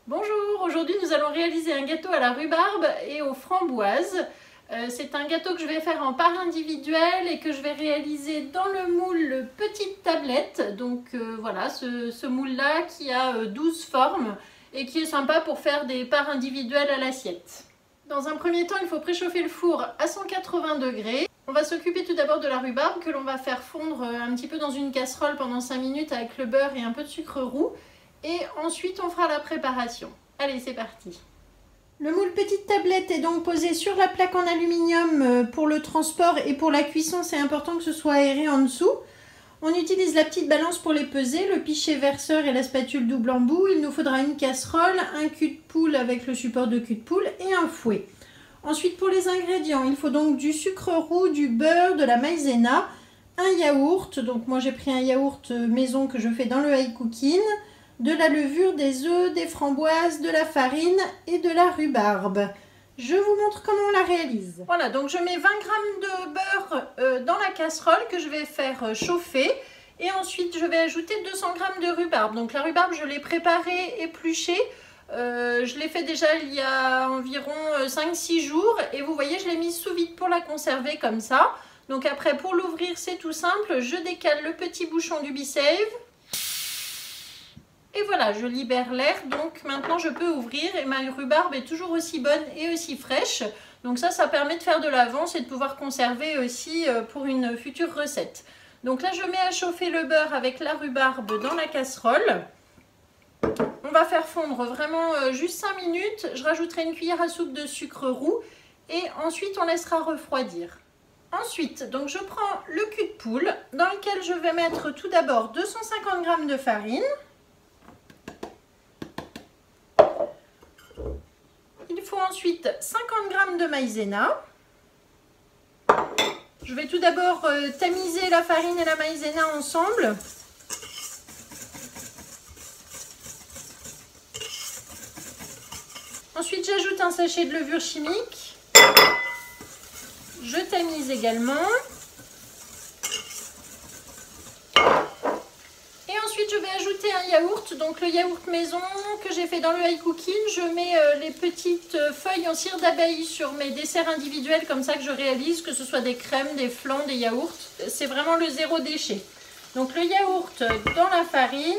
Bonjour, aujourd'hui nous allons réaliser un gâteau à la rhubarbe et aux framboises. C'est un gâteau que je vais faire en part individuelle et que je vais réaliser dans le moule petite tablette. Donc voilà, ce moule-là qui a 12 formes et qui est sympa pour faire des parts individuelles à l'assiette. Dans un premier temps, il faut préchauffer le four à 180 degrés. On va s'occuper tout d'abord de la rhubarbe que l'on va faire fondre un petit peu dans une casserole pendant 5 minutes avec le beurre et un peu de sucre roux. Et ensuite on fera la préparation. Allez, c'est parti. Le moule petite tablette est donc posé sur la plaque en aluminium pour le transport et pour la cuisson, c'est important que ce soit aéré en dessous. On utilise la petite balance pour les peser, le pichet verseur et la spatule double embout. Il nous faudra une casserole, un cul de poule avec le support de cul de poule et un fouet. Ensuite pour les ingrédients, il faut donc du sucre roux, du beurre, de la maïzena, un yaourt. Donc moi j'ai pris un yaourt maison que je fais dans le high cooking, de la levure, des œufs, des framboises, de la farine et de la rhubarbe. Je vous montre comment on la réalise. Voilà, donc je mets 20 g de beurre dans la casserole que je vais faire chauffer. Et ensuite, je vais ajouter 200 g de rhubarbe. Donc la rhubarbe, je l'ai préparée, épluchée. Je l'ai fait déjà il y a environ 5-6 jours. Et vous voyez, je l'ai mise sous vide pour la conserver comme ça. Donc après, pour l'ouvrir, c'est tout simple. Je décale le petit bouchon du Be-Save. Et voilà, je libère l'air, donc maintenant je peux ouvrir et ma rhubarbe est toujours aussi bonne et aussi fraîche. Donc ça permet de faire de l'avance et de pouvoir conserver aussi pour une future recette. Donc là, je mets à chauffer le beurre avec la rhubarbe dans la casserole. On va faire fondre vraiment juste 5 minutes. Je rajouterai une cuillère à soupe de sucre roux et ensuite on laissera refroidir. Ensuite, donc je prends le cul de poule dans lequel je vais mettre tout d'abord 250 g de farine. Il faut ensuite 50 g de maïzena. Je vais tout d'abord tamiser la farine et la maïzena ensemble. Ensuite, j'ajoute un sachet de levure chimique. Je tamise également. Je vais ajouter un yaourt, donc le yaourt maison que j'ai fait dans le high cooking. Je mets les petites feuilles en cire d'abeille sur mes desserts individuels, comme ça que je réalise, que ce soit des crèmes, des flans, des yaourts. C'est vraiment le zéro déchet. Donc le yaourt dans la farine.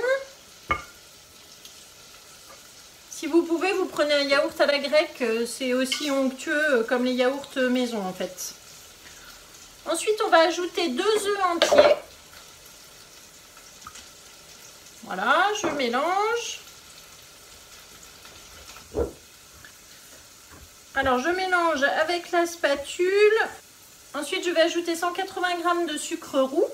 Si vous pouvez, vous prenez un yaourt à la grecque, c'est aussi onctueux comme les yaourts maison en fait. Ensuite, on va ajouter 2 œufs entiers. Voilà, je mélange. Alors, je mélange avec la spatule. Ensuite, je vais ajouter 180 g de sucre roux.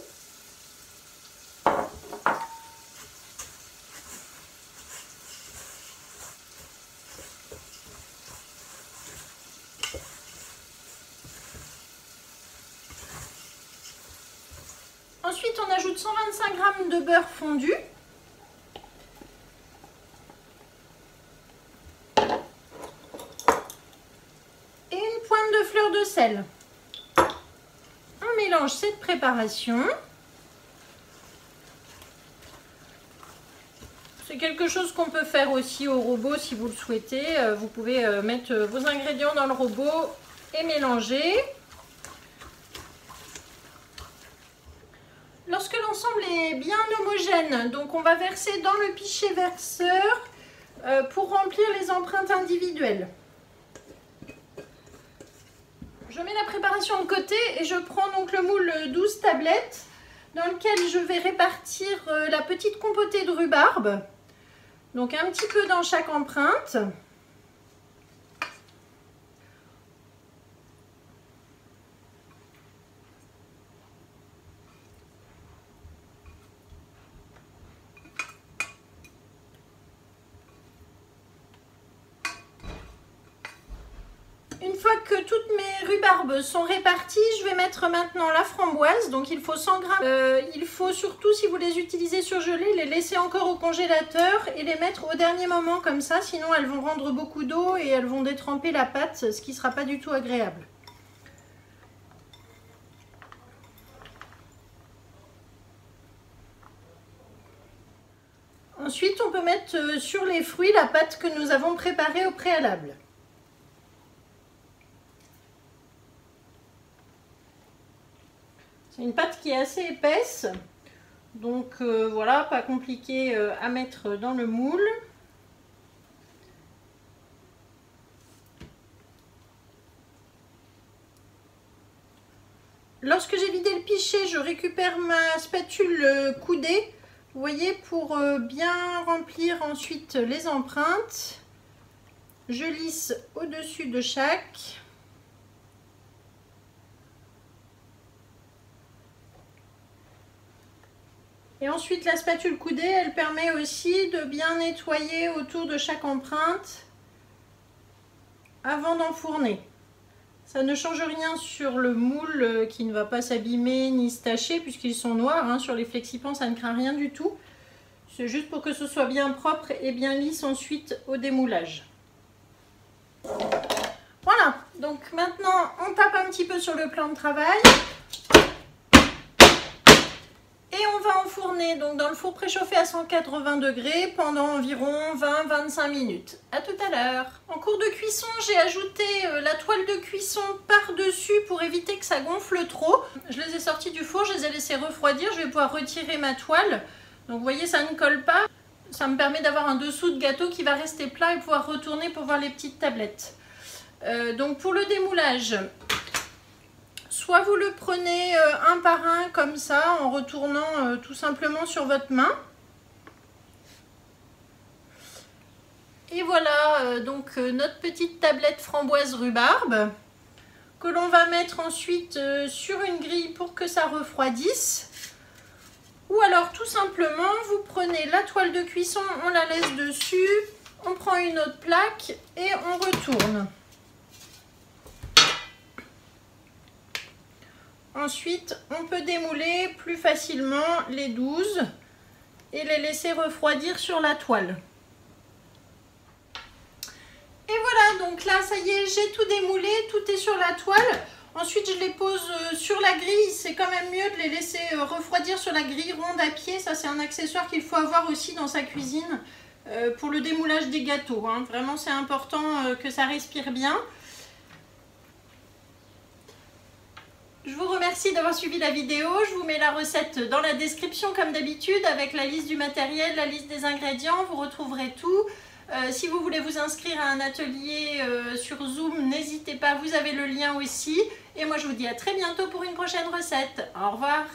Ensuite, on ajoute 125 g de beurre fondu. Fleur de sel. On mélange cette préparation. C'est quelque chose qu'on peut faire aussi au robot si vous le souhaitez. Vous pouvez mettre vos ingrédients dans le robot et mélanger. Lorsque l'ensemble est bien homogène, donc on va verser dans le pichet verseur pour remplir les empreintes individuelles. Je mets la préparation de côté et je prends donc le moule 12 tablettes dans lequel je vais répartir la petite compotée de rhubarbe. Donc un petit peu dans chaque empreinte. Une fois que toutes mes rhubarbes sont réparties, je vais mettre maintenant la framboise. Donc il faut 100 g. Il faut surtout, si vous les utilisez surgelées, les laisser encore au congélateur et les mettre au dernier moment comme ça. Sinon elles vont rendre beaucoup d'eau et elles vont détremper la pâte, ce qui ne sera pas du tout agréable. Ensuite, on peut remettre sur les fruits la pâte que nous avons préparée au préalable. C'est une pâte qui est assez épaisse, donc voilà, pas compliqué à mettre dans le moule. Lorsque j'ai vidé le pichet, je récupère ma spatule coudée, vous voyez, pour bien remplir ensuite les empreintes. Je lisse au-dessus de chaque. Et ensuite, la spatule coudée, elle permet aussi de bien nettoyer autour de chaque empreinte avant d'enfourner. Ça ne change rien sur le moule qui ne va pas s'abîmer ni se tacher puisqu'ils sont noirs. Hein. Sur les flexipans, ça ne craint rien du tout. C'est juste pour que ce soit bien propre et bien lisse ensuite au démoulage. Voilà, donc maintenant on tape un petit peu sur le plan de travail. Et on va enfourner donc dans le four préchauffé à 180 degrés pendant environ 20-25 minutes. A tout à l'heure. En cours de cuisson, j'ai ajouté la toile de cuisson par-dessus pour éviter que ça gonfle trop. Je les ai sortis du four, je les ai laissés refroidir. Je vais pouvoir retirer ma toile. Donc vous voyez, ça ne colle pas. Ça me permet d'avoir un dessous de gâteau qui va rester plat et pouvoir retourner pour voir les petites tablettes. Donc pour le démoulage, soit vous le prenez un par un comme ça, en retournant tout simplement sur votre main. Et voilà donc notre petite tablette framboise rhubarbe que l'on va mettre ensuite sur une grille pour que ça refroidisse. Ou alors tout simplement, vous prenez la toile de cuisson, on la laisse dessus, on prend une autre plaque et on retourne. Ensuite, on peut démouler plus facilement les 12 et les laisser refroidir sur la toile. Et voilà, donc là, ça y est, j'ai tout démoulé, tout est sur la toile. Ensuite, je les pose sur la grille. C'est quand même mieux de les laisser refroidir sur la grille ronde à pied. Ça, c'est un accessoire qu'il faut avoir aussi dans sa cuisine pour le démoulage des gâteaux. Hein. Vraiment, c'est important que ça respire bien. Je vous remercie d'avoir suivi la vidéo. Je vous mets la recette dans la description comme d'habitude avec la liste du matériel, la liste des ingrédients. Vous retrouverez tout. Si vous voulez vous inscrire à un atelier sur Zoom, n'hésitez pas, vous avez le lien aussi. Et moi, je vous dis à très bientôt pour une prochaine recette. Au revoir.